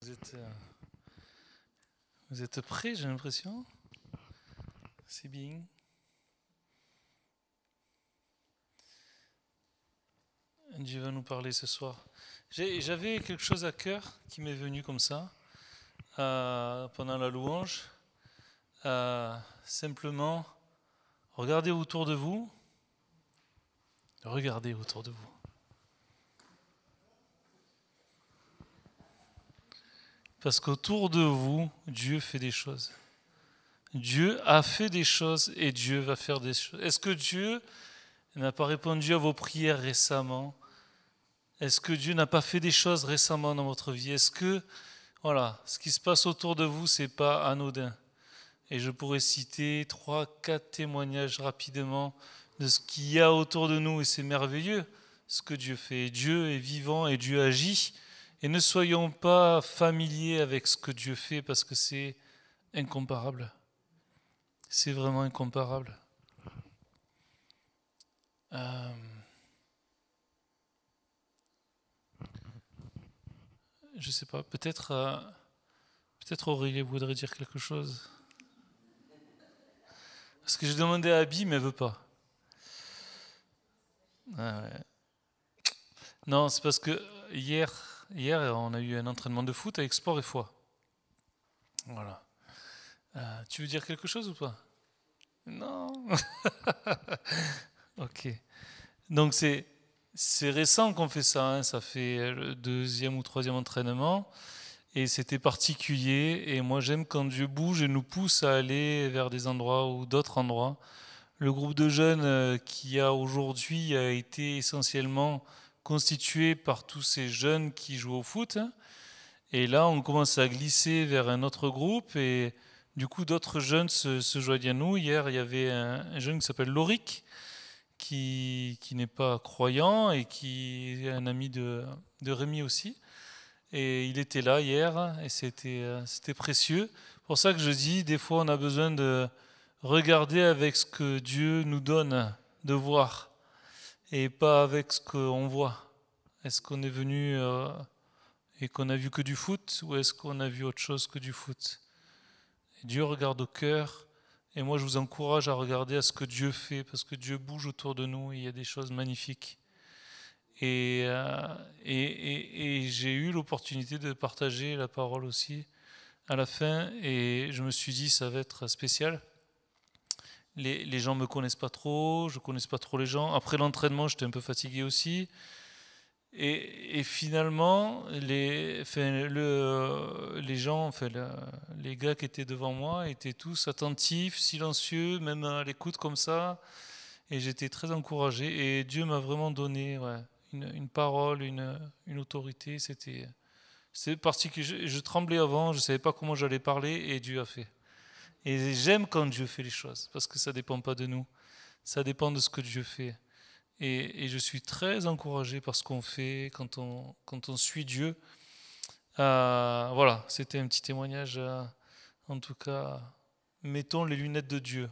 Vous êtes, vous êtes prêts, j'ai l'impression. C'est bien. Dieu va nous parler ce soir. J'avais quelque chose à cœur qui m'est venu comme ça pendant la louange. Simplement, regardez autour de vous. Regardez autour de vous. Parce qu'autour de vous, Dieu fait des choses. Dieu a fait des choses et Dieu va faire des choses. Est-ce que Dieu n'a pas répondu à vos prières récemment? Est-ce que Dieu n'a pas fait des choses récemment dans votre vie? Est-ce que, voilà, ce qui se passe autour de vous, c'est pas anodin? Et je pourrais citer 3, 4 témoignages rapidement de ce qu'il y a autour de nous, et c'est merveilleux ce que Dieu fait. Dieu est vivant et Dieu agit. Et ne soyons pas familiers avec ce que Dieu fait parce que c'est incomparable. C'est vraiment incomparable. Je sais pas, peut-être Aurélie voudrait dire quelque chose. Parce que j'ai demandé à Abby, mais elle veut pas. Ah ouais. Non, c'est parce que hier, on a eu un entraînement de foot avec sport et foi. Voilà. Tu veux dire quelque chose ou pas? Non. Ok. Donc c'est récent qu'on fait ça, hein. Ça fait le deuxième ou troisième entraînement. Et c'était particulier. Et moi, j'aime quand Dieu bouge et nous pousse à aller vers des endroits ou d'autres endroits. Le groupe de jeunes qu'il y a aujourd'hui a été essentiellement constitué par tous ces jeunes qui jouent au foot. Et là, on commence à glisser vers un autre groupe. Et du coup, d'autres jeunes se joignent à nous. Hier, il y avait un jeune qui s'appelle Loric, qui n'est pas croyant et qui est un ami de Rémi aussi. Et il était là hier et c'était précieux. C'est pour ça que je dis, des fois, on a besoin de regarder avec ce que Dieu nous donne de voir et pas avec ce qu'on voit. Est-ce qu'on est venu et qu'on a vu que du foot ou est-ce qu'on a vu autre chose que du foot? Et Dieu regarde au cœur et moi je vous encourage à regarder à ce que Dieu fait parce que Dieu bouge autour de nous et il y a des choses magnifiques. Et, euh, et j'ai eu l'opportunité de partager la parole aussi à la fin et je me suis dit ça va être spécial. Les gens me connaissent pas trop, je connais pas trop les gens. Après l'entraînement, j'étais un peu fatigué aussi. Et finalement, les gens, enfin, les gars qui étaient devant moi étaient tous attentifs, silencieux, même à l'écoute comme ça. Et j'étais très encouragé. Et Dieu m'a vraiment donné une parole, une autorité. C'est particulier. Je tremblais avant, je ne savais pas comment j'allais parler, et Dieu a fait. Et j'aime quand Dieu fait les choses, parce que ça ne dépend pas de nous. Ça dépend de ce que Dieu fait. Et je suis très encouragé par ce qu'on fait quand on suit Dieu. Voilà, c'était un petit témoignage. En tout cas, mettons les lunettes de Dieu.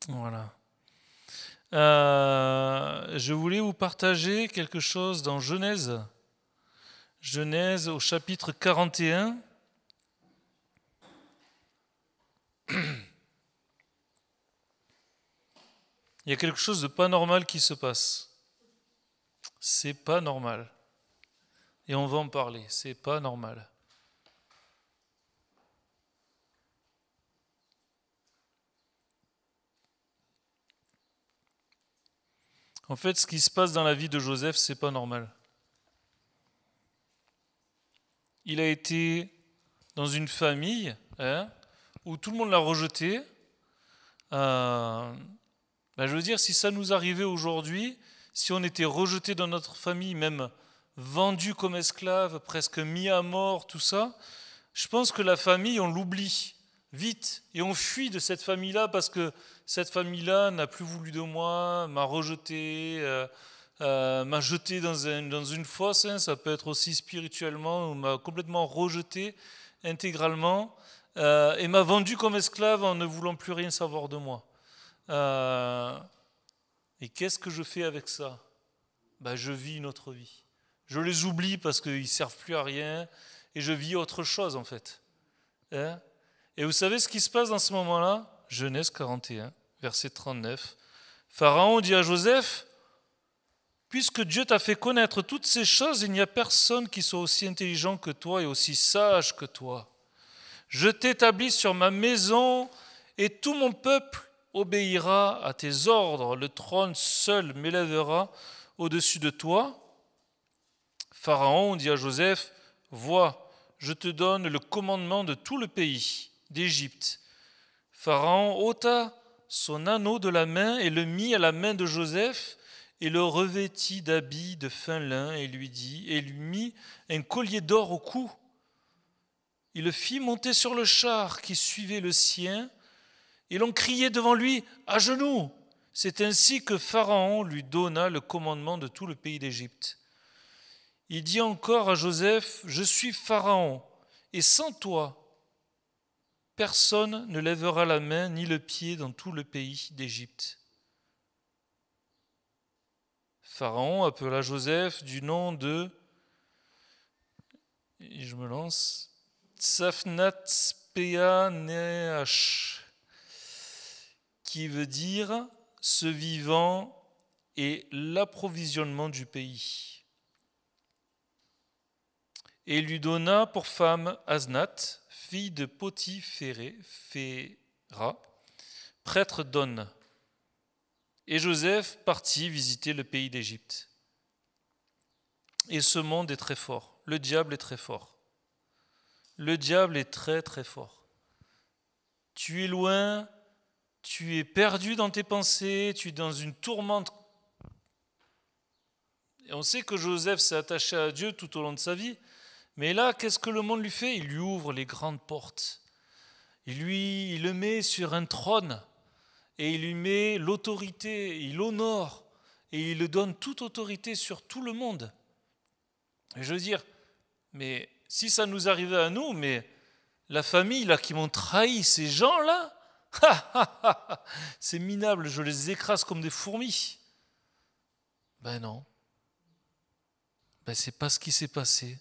Voilà. Je voulais vous partager quelque chose dans Genèse. Genèse au chapitre 41. Il y a quelque chose de pas normal qui se passe. C'est pas normal. Et on va en parler. C'est pas normal. En fait, ce qui se passe dans la vie de Joseph, c'est pas normal. Il a été dans une famille où tout le monde l'a rejeté. Je veux dire, si ça nous arrivait aujourd'hui, si on était rejeté dans notre famille, même vendu comme esclave, presque mis à mort, tout ça, je pense que la famille, on l'oublie vite et on fuit de cette famille-là parce que cette famille-là n'a plus voulu de moi, m'a rejeté, m'a jeté dans une fosse, hein, ça peut être aussi spirituellement, ou m'a complètement rejeté intégralement et m'a vendu comme esclave en ne voulant plus rien savoir de moi. Et qu'est-ce que je fais avec ça? Je vis une autre vie. Je les oublie parce qu'ils ne servent plus à rien et je vis autre chose en fait. Hein? Et vous savez ce qui se passe dans ce moment-là? Genèse 41, verset 39. Pharaon dit à Joseph, puisque Dieu t'a fait connaître toutes ces choses, il n'y a personne qui soit aussi intelligent que toi et aussi sage que toi. Je t'établis sur ma maison et tout mon peuple obéira à tes ordres. Le trône seul m'élèvera au-dessus de toi. Pharaon dit à Joseph, vois, je te donne le commandement de tout le pays d'Égypte. Pharaon ôta son anneau de la main et le mit à la main de Joseph et le revêtit d'habits de fin lin et lui mit un collier d'or au cou. Il le fit monter sur le char qui suivait le sien et l'on criait devant lui à genoux. C'est ainsi que Pharaon lui donna le commandement de tout le pays d'Égypte. Il dit encore à Joseph, je suis Pharaon et sans toi, personne ne lèvera la main ni le pied dans tout le pays d'Égypte. Pharaon appela Joseph du nom de, et je me lance, Tsafnath-Paneach, qui veut dire ce vivant et l'approvisionnement du pays. Et il lui donna pour femme Asnath, fille de Potiphéra, prêtre d'On. Et Joseph partit visiter le pays d'Égypte. Et ce monde est très fort. Le diable est très fort. Le diable est très très fort. Tu es loin, tu es perdu dans tes pensées, tu es dans une tourmente. Et on sait que Joseph s'est attaché à Dieu tout au long de sa vie. Mais là, qu'est-ce que le monde lui fait? Il lui ouvre les grandes portes. Il le met sur un trône et il lui met l'autorité, il l'honore et il lui donne toute autorité sur tout le monde. Et je veux dire, mais si ça nous arrivait à nous, mais la famille là qui m'ont trahi, ces gens-là, c'est minable, je les écrase comme des fourmis. Ben non. Ben c'est pas ce qui s'est passé.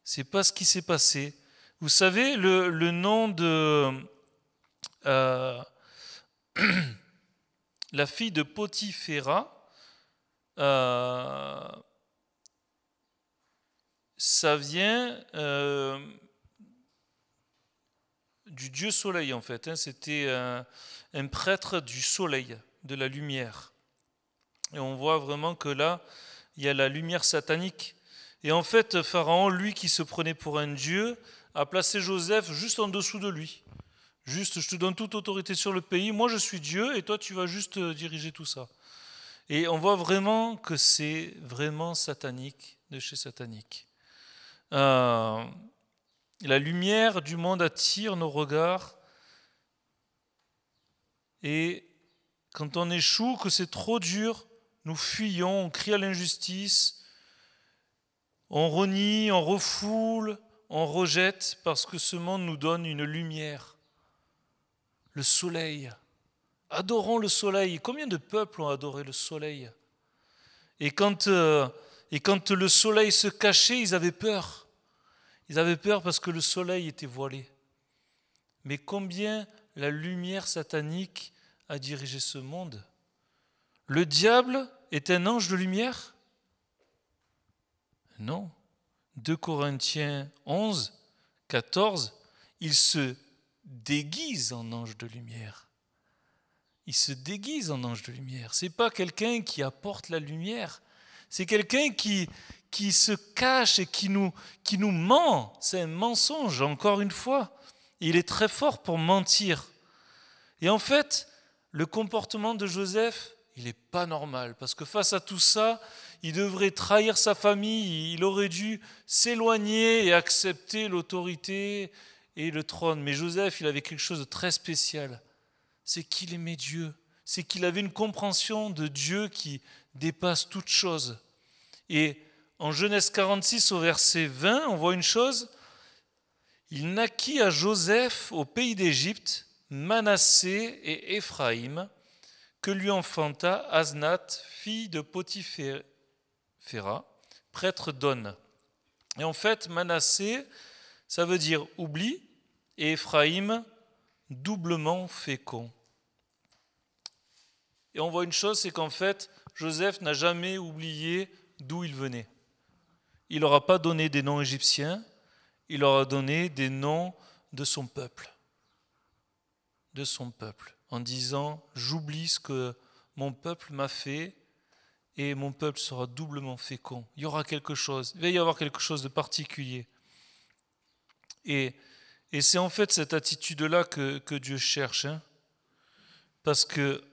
C'est pas ce qui s'est passé. Vous savez, le nom de la fille de Potiphéra, ça vient du dieu soleil en fait. C'était un prêtre du soleil, de la lumière. Et on voit vraiment que là, il y a la lumière satanique. Et en fait, Pharaon, lui qui se prenait pour un dieu, a placé Joseph juste en dessous de lui. Juste, je te donne toute autorité sur le pays, moi je suis Dieu et toi tu vas juste diriger tout ça. Et on voit vraiment que c'est vraiment satanique, de chez satanique. La lumière du monde attire nos regards et quand on échoue, que c'est trop dur, nous fuyons, on crie à l'injustice, on renie, on refoule, on rejette parce que ce monde nous donne une lumière. Le soleil. Adorons le soleil. Combien de peuples ont adoré le soleil? Et quand le soleil se cachait, ils avaient peur. Ils avaient peur parce que le soleil était voilé. Mais combien la lumière satanique a dirigé ce monde? Le diable est un ange de lumière? Non. 2 Corinthiens 11, 14, il se déguise en ange de lumière. Il se déguise en ange de lumière. Ce n'est pas quelqu'un qui apporte la lumière. C'est quelqu'un qui se cache et qui nous ment. C'est un mensonge, encore une fois. Il est très fort pour mentir. Et en fait, le comportement de Joseph, il n'est pas normal. Parce que face à tout ça, il devrait trahir sa famille. Il aurait dû s'éloigner et accepter l'autorité et le trône. Mais Joseph, il avait quelque chose de très spécial. C'est qu'il aimait Dieu. C'est qu'il avait une compréhension de Dieu qui dépasse toute chose. Et en Genèse 46 au verset 20, on voit une chose. Il naquit à Joseph au pays d'Égypte, Manassé et Éphraïm, que lui enfanta Asnath, fille de Potiphéra, prêtre d'On. Et en fait, Manassé, ça veut dire oubli, et Éphraïm, doublement fécond. Et on voit une chose, c'est qu'en fait, Joseph n'a jamais oublié d'où il venait. Il n'aura pas donné des noms égyptiens, il aura donné des noms de son peuple. De son peuple. En disant, j'oublie ce que mon peuple m'a fait et mon peuple sera doublement fécond. Il y aura quelque chose, il va y avoir quelque chose de particulier. Et c'est en fait cette attitude-là que Dieu cherche. Parce que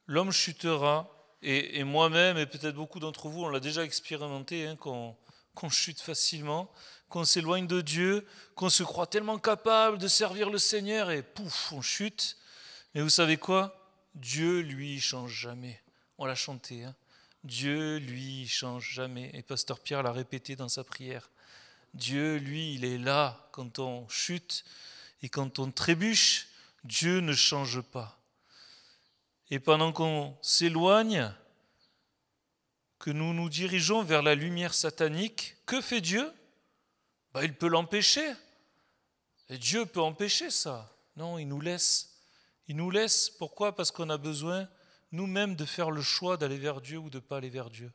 l'homme chutera, et moi-même, et peut-être beaucoup d'entre vous, on l'a déjà expérimenté, qu'on chute facilement, qu'on s'éloigne de Dieu, qu'on se croit tellement capable de servir le Seigneur, et pouf, on chute. Mais vous savez quoi ? Dieu, lui, il change jamais. On l'a chanté. Dieu, lui, il change jamais. Et Pasteur Pierre l'a répété dans sa prière. Dieu, lui, il est là quand on chute et quand on trébuche. Dieu ne change pas. Et pendant qu'on s'éloigne, que nous nous dirigeons vers la lumière satanique, que fait Dieu ? Il peut l'empêcher. Et Dieu peut empêcher ça. Non, il nous laisse. Il nous laisse. Pourquoi ? Parce qu'on a besoin nous-mêmes de faire le choix d'aller vers Dieu ou de ne pas aller vers Dieu.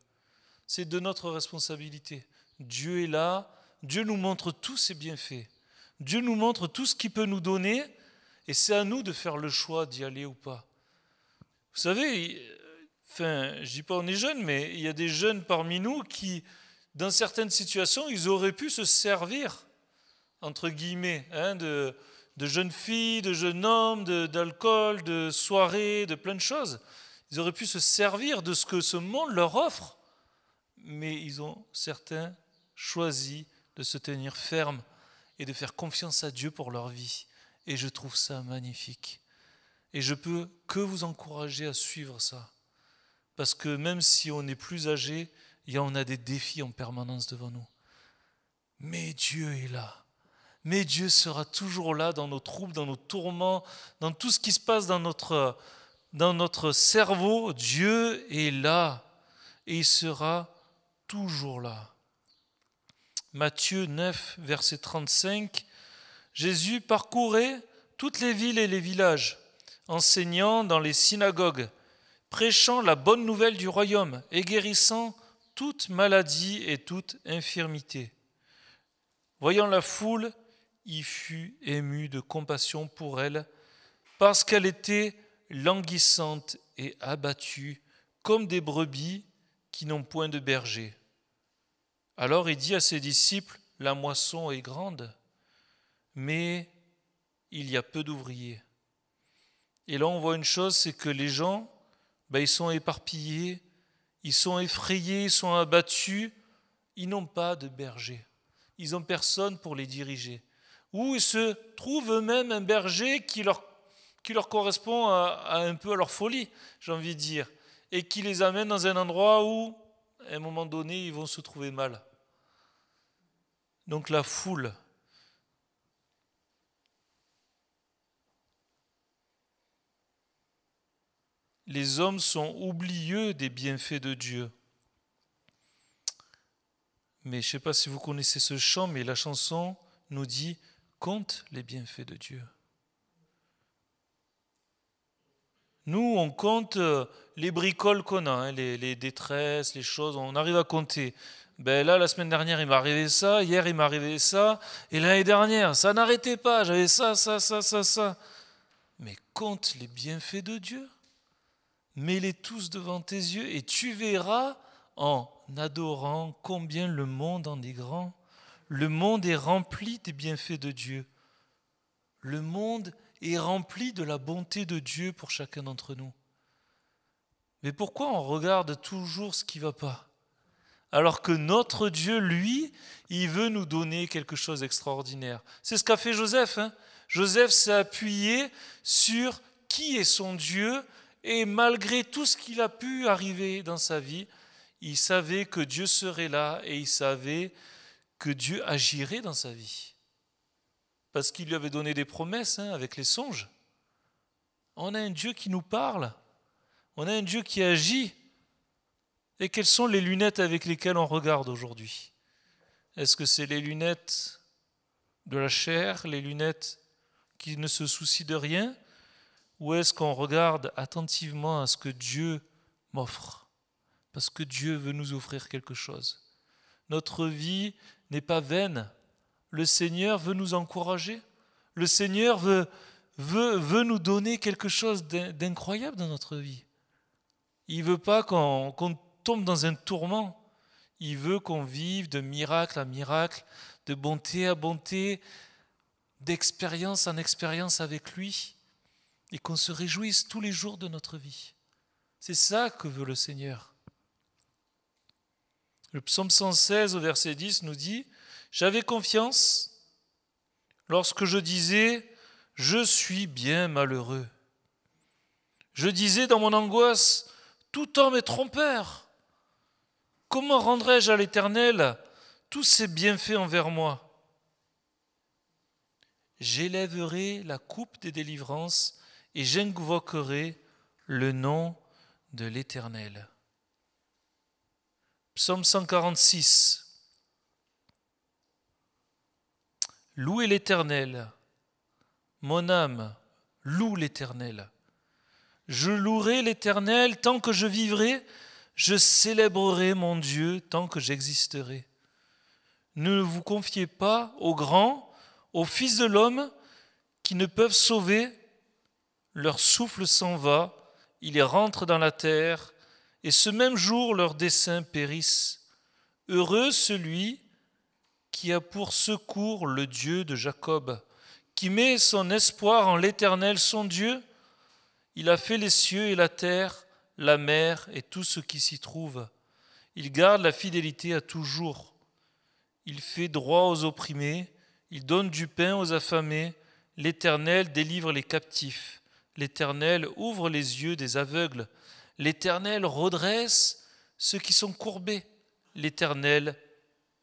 C'est de notre responsabilité. Dieu est là. Dieu nous montre tous ses bienfaits. Dieu nous montre tout ce qu'il peut nous donner. Et c'est à nous de faire le choix d'y aller ou pas. Vous savez, je ne dis pas on est jeunes, mais il y a des jeunes parmi nous qui, dans certaines situations, ils auraient pu se servir, entre guillemets, de jeunes filles, de jeunes hommes, d'alcool, de soirées, de plein de choses. Ils auraient pu se servir de ce que ce monde leur offre, mais ils ont, certains, choisi de se tenir fermes et de faire confiance à Dieu pour leur vie. Et je trouve ça magnifique. Et je peux que vous encourager à suivre ça. Parce que même si on est plus âgé, on a des défis en permanence devant nous. Mais Dieu est là. Mais Dieu sera toujours là dans nos troubles, dans nos tourments, dans tout ce qui se passe dans notre cerveau. Dieu est là. Et il sera toujours là. Matthieu 9, verset 35. Jésus parcourait toutes les villes et les villages, enseignant dans les synagogues, prêchant la bonne nouvelle du royaume et guérissant toute maladie et toute infirmité. Voyant la foule, il fut ému de compassion pour elle, parce qu'elle était languissante et abattue, comme des brebis qui n'ont point de berger. Alors il dit à ses disciples, la moisson est grande, mais il y a peu d'ouvriers. Et là, on voit une chose, c'est que les gens, ils sont éparpillés, ils sont effrayés, ils sont abattus, ils n'ont pas de berger. Ils n'ont personne pour les diriger. Ou ils se trouvent eux-mêmes un berger qui leur correspond à un peu à leur folie, j'ai envie de dire, et qui les amène dans un endroit où, à un moment donné, ils vont se trouver mal. Donc la foule. Les hommes sont oublieux des bienfaits de Dieu. Mais je ne sais pas si vous connaissez ce chant, mais la chanson nous dit « Compte les bienfaits de Dieu ». Nous, on compte les bricoles qu'on a, les détresses, les choses, on arrive à compter. Là, la semaine dernière, il m'est arrivé ça, hier, il m'est arrivé ça, et l'année dernière, ça n'arrêtait pas, j'avais ça. Mais compte les bienfaits de Dieu. Mets-les tous devant tes yeux et tu verras en adorant combien le monde en est grand. Le monde est rempli des bienfaits de Dieu. Le monde est rempli de la bonté de Dieu pour chacun d'entre nous. Mais pourquoi on regarde toujours ce qui ne va pas ? Alors que notre Dieu, lui, il veut nous donner quelque chose d'extraordinaire. C'est ce qu'a fait Joseph. Joseph s'est appuyé sur qui est son Dieu. Et malgré tout ce qu'il a pu arriver dans sa vie, il savait que Dieu serait là et il savait que Dieu agirait dans sa vie. Parce qu'il lui avait donné des promesses avec les songes. On a un Dieu qui nous parle. On a un Dieu qui agit. Et quelles sont les lunettes avec lesquelles on regarde aujourd'hui? Est-ce que c'est les lunettes de la chair, les lunettes qui ne se soucient de rien? Ou est-ce qu'on regarde attentivement à ce que Dieu m'offre? Parce que Dieu veut nous offrir quelque chose. Notre vie n'est pas vaine. Le Seigneur veut nous encourager. Le Seigneur veut nous donner quelque chose d'incroyable dans notre vie. Il ne veut pas qu'on tombe dans un tourment. Il veut qu'on vive de miracle à miracle, de bonté à bonté, d'expérience en expérience avec lui, et qu'on se réjouisse tous les jours de notre vie. C'est ça que veut le Seigneur. Le psaume 116 au verset 10 nous dit « J'avais confiance lorsque je disais « Je suis bien malheureux ». Je disais dans mon angoisse « Tout homme est trompeur. Comment rendrai-je à l'Éternel tous ses bienfaits envers moi ?» J'élèverai la coupe des délivrances et j'invoquerai le nom de l'Éternel. Psaume 146. Louez l'Éternel, mon âme, loue l'Éternel. Je louerai l'Éternel tant que je vivrai, je célébrerai mon Dieu tant que j'existerai. Ne vous confiez pas aux grands, aux fils de l'homme qui ne peuvent sauver. Leur souffle s'en va, ils rentrent dans la terre, et ce même jour leurs desseins périssent. Heureux celui qui a pour secours le Dieu de Jacob, qui met son espoir en l'Éternel son Dieu. Il a fait les cieux et la terre, la mer et tout ce qui s'y trouve. Il garde la fidélité à toujours. Il fait droit aux opprimés, il donne du pain aux affamés. L'Éternel délivre les captifs. L'Éternel ouvre les yeux des aveugles. L'Éternel redresse ceux qui sont courbés. L'Éternel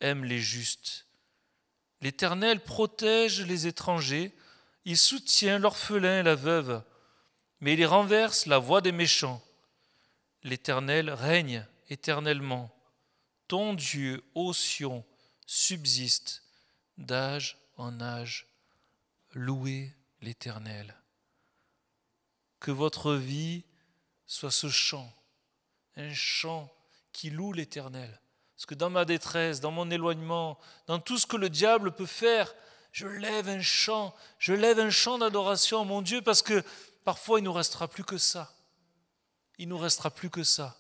aime les justes. L'Éternel protège les étrangers. Il soutient l'orphelin et la veuve. Mais il renverse la voie des méchants. L'Éternel règne éternellement. Ton Dieu, ô Sion, subsiste d'âge en âge. Louez l'Éternel. Que votre vie soit ce chant, un chant qui loue l'Éternel. Parce que dans ma détresse, dans mon éloignement, dans tout ce que le diable peut faire, je lève un chant d'adoration à mon Dieu, parce que parfois il ne nous restera plus que ça. Il ne nous restera plus que ça.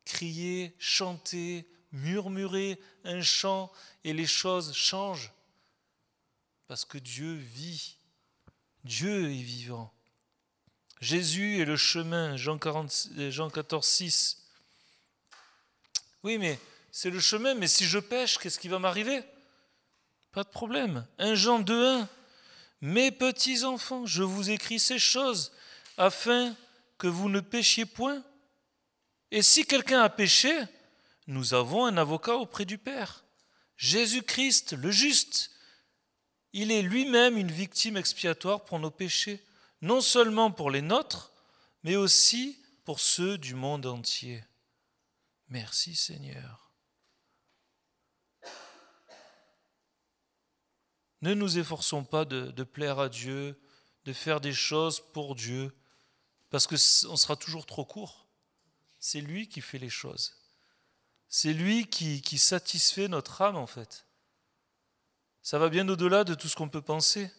Crier, chanter, murmurer un chant, et les choses changent. Parce que Dieu vit. Dieu est vivant. Jésus est le chemin, Jean 14, 6. Oui, mais c'est le chemin, mais si je pêche, qu'est-ce qui va m'arriver? Pas de problème. 1 Jean 2, 1. Mes petits enfants, je vous écris ces choses afin que vous ne péchiez point. Et si quelqu'un a péché, nous avons un avocat auprès du Père, Jésus-Christ, le juste. Il est lui-même une victime expiatoire pour nos péchés, non seulement pour les nôtres, mais aussi pour ceux du monde entier. Merci Seigneur. Ne nous efforçons pas de plaire à Dieu, de faire des choses pour Dieu, parce qu'on sera toujours trop court. C'est lui qui fait les choses. C'est lui qui satisfait notre âme en fait. Ça va bien au-delà de tout ce qu'on peut penser.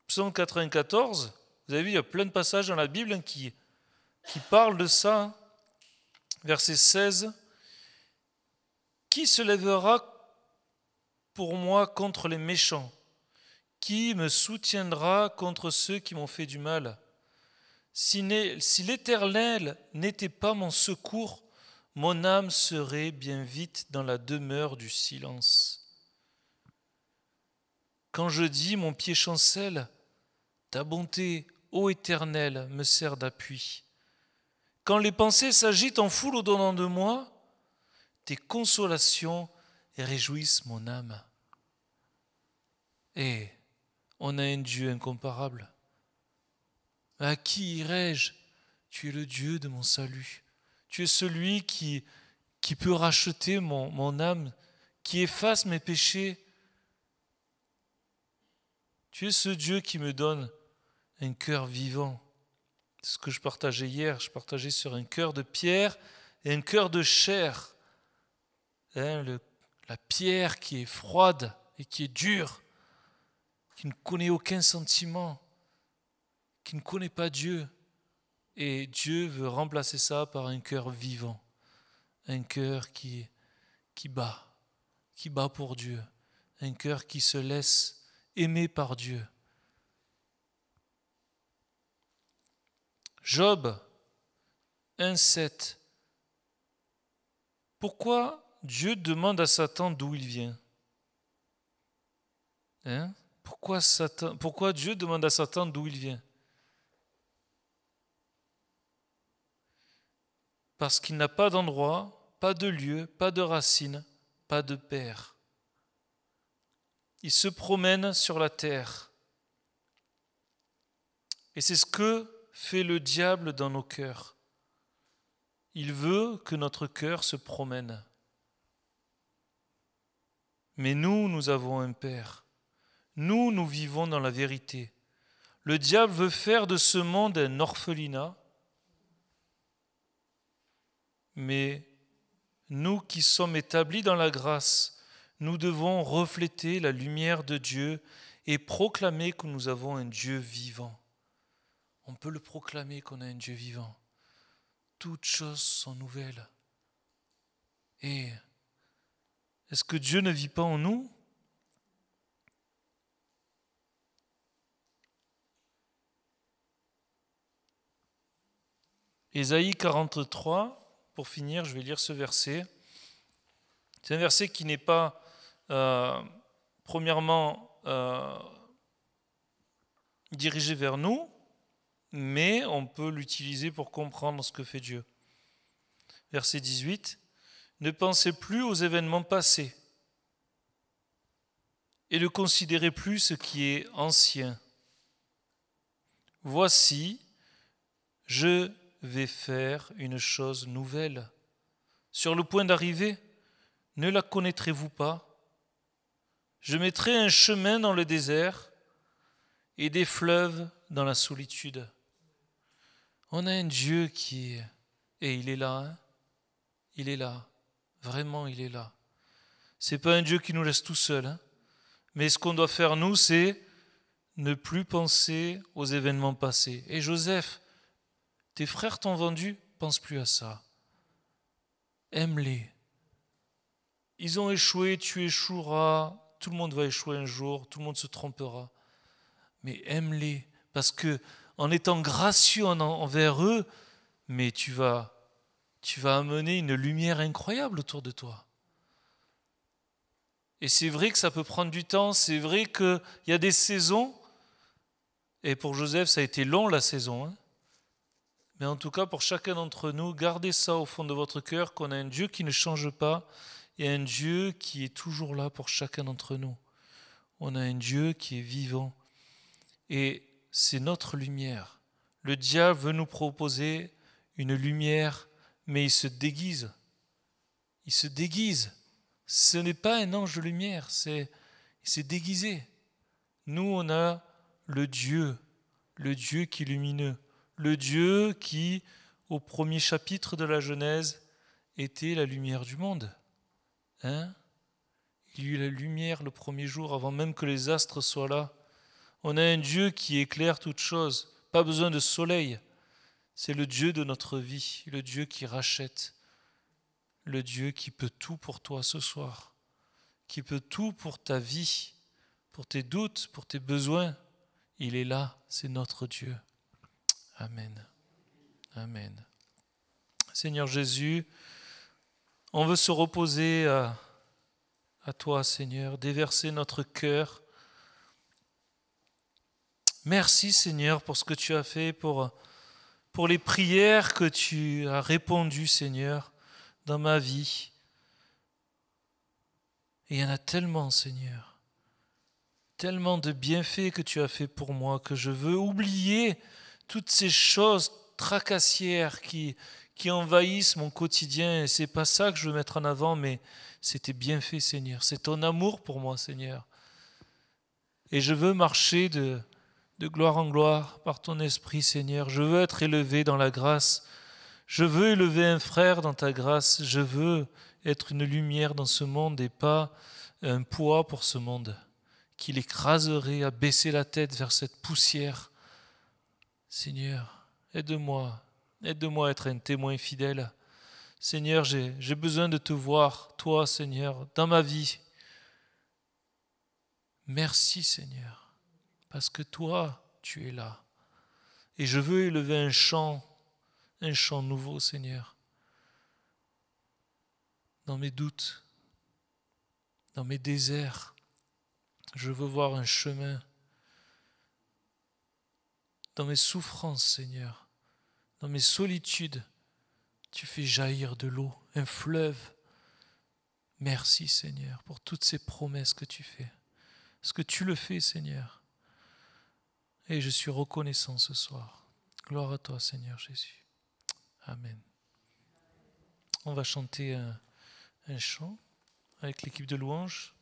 Psaume 94, vous avez vu, il y a plein de passages dans la Bible qui parlent de ça. Verset 16. Qui se lèvera pour moi contre les méchants? Qui me soutiendra contre ceux qui m'ont fait du mal? Si l'Éternel n'était pas mon secours, mon âme serait bien vite dans la demeure du silence. Quand je dis mon pied chancelle, ta bonté, ô Éternel, me sert d'appui. Quand les pensées s'agitent en foule au-dedans de moi, tes consolations réjouissent mon âme. Et on a un Dieu incomparable. À qui irai-je? Tu es le Dieu de mon salut. Tu es celui qui peut racheter mon âme, qui efface mes péchés. Tu es ce Dieu qui me donne un cœur vivant. C'est ce que je partageais hier. Je partageais sur un cœur de pierre et un cœur de chair. La pierre qui est froide et qui est dure, qui ne connaît aucun sentiment, qui ne connaît pas Dieu. Et Dieu veut remplacer ça par un cœur vivant, un cœur qui bat pour Dieu, un cœur qui se laisse aimer par Dieu. Job 1,7. Pourquoi Dieu demande à Satan d'où il vient? Pourquoi Dieu demande à Satan d'où il vient? Parce qu'il n'a pas d'endroit, pas de lieu, pas de racine, pas de père. Il se promène sur la terre. Et c'est ce que fait le diable dans nos cœurs. Il veut que notre cœur se promène. Mais nous avons un Père. Nous vivons dans la vérité. Le diable veut faire de ce monde un orphelinat. Mais nous qui sommes établis dans la grâce, nous devons refléter la lumière de Dieu et proclamer que nous avons un Dieu vivant. On peut le proclamer qu'on a un Dieu vivant. Toutes choses sont nouvelles. Et est-ce que Dieu ne vit pas en nous? Ésaïe 43, pour finir, je vais lire ce verset. C'est un verset qui n'est pas, premièrement, dirigé vers nous, mais on peut l'utiliser pour comprendre ce que fait Dieu. Verset 18. Ne pensez plus aux événements passés et ne considérez plus ce qui est ancien. Voici, je vais faire une chose nouvelle. Sur le point d'arriver, ne la connaîtrez-vous pas? Je mettrai un chemin dans le désert et des fleuves dans la solitude. On a un Dieu qui est... Et il est là, hein? Il est là. Vraiment, il est là. C'est pas un Dieu qui nous laisse tout seuls, hein? Mais ce qu'on doit faire, nous, c'est ne plus penser aux événements passés. Et Joseph, tes frères t'ont vendu, pense plus à ça. Aime-les. Ils ont échoué, tu échoueras. Tout le monde va échouer un jour, tout le monde se trompera. Mais aime-les, parce que en étant gracieux envers eux, mais tu vas amener une lumière incroyable autour de toi. Et c'est vrai que ça peut prendre du temps, c'est vrai qu'il y a des saisons, et pour Joseph, ça a été long la saison, hein. Mais en tout cas, pour chacun d'entre nous, gardez ça au fond de votre cœur, qu'on a un Dieu qui ne change pas, et un Dieu qui est toujours là pour chacun d'entre nous. On a un Dieu qui est vivant, et c'est notre lumière. Le diable veut nous proposer une lumière, mais il se déguise. Il se déguise. Ce n'est pas un ange de lumière, il s'est déguisé. Nous, on a le Dieu qui est lumineux, le Dieu qui, au premier chapitre de la Genèse, était la lumière du monde. Hein? Il y a eu la lumière le premier jour, avant même que les astres soient là. On a un Dieu qui éclaire toutes choses, pas besoin de soleil. C'est le Dieu de notre vie, le Dieu qui rachète, le Dieu qui peut tout pour toi ce soir, qui peut tout pour ta vie, pour tes doutes, pour tes besoins. Il est là, c'est notre Dieu. Amen. Amen. Seigneur Jésus, on veut se reposer à toi, Seigneur, déverser notre cœur. Merci, Seigneur, pour ce que tu as fait, pour les prières que tu as répondues, Seigneur, dans ma vie. Et il y en a tellement, Seigneur, tellement de bienfaits que tu as fait pour moi, que je veux oublier toutes ces choses tracassières qui envahissent mon quotidien. Et c'est pas ça que je veux mettre en avant, mais c'était bien fait, Seigneur. C'est ton amour pour moi, Seigneur. Et je veux marcher de gloire en gloire par ton esprit, Seigneur. Je veux être élevé dans la grâce. Je veux élever un frère dans ta grâce. Je veux être une lumière dans ce monde et pas un poids pour ce monde qui l'écraserait à baisser la tête vers cette poussière. Seigneur, aide-moi à être un témoin fidèle. Seigneur, j'ai besoin de te voir, toi, Seigneur, dans ma vie. Merci, Seigneur, parce que toi, tu es là. Et je veux élever un chant nouveau, Seigneur, dans mes doutes, dans mes déserts. Je veux voir un chemin. Dans mes souffrances, Seigneur, dans mes solitudes, tu fais jaillir de l'eau, un fleuve. Merci, Seigneur, pour toutes ces promesses que tu fais. Parce que tu le fais, Seigneur. Et je suis reconnaissant ce soir. Gloire à toi, Seigneur Jésus. Amen. On va chanter un chant avec l'équipe de louanges.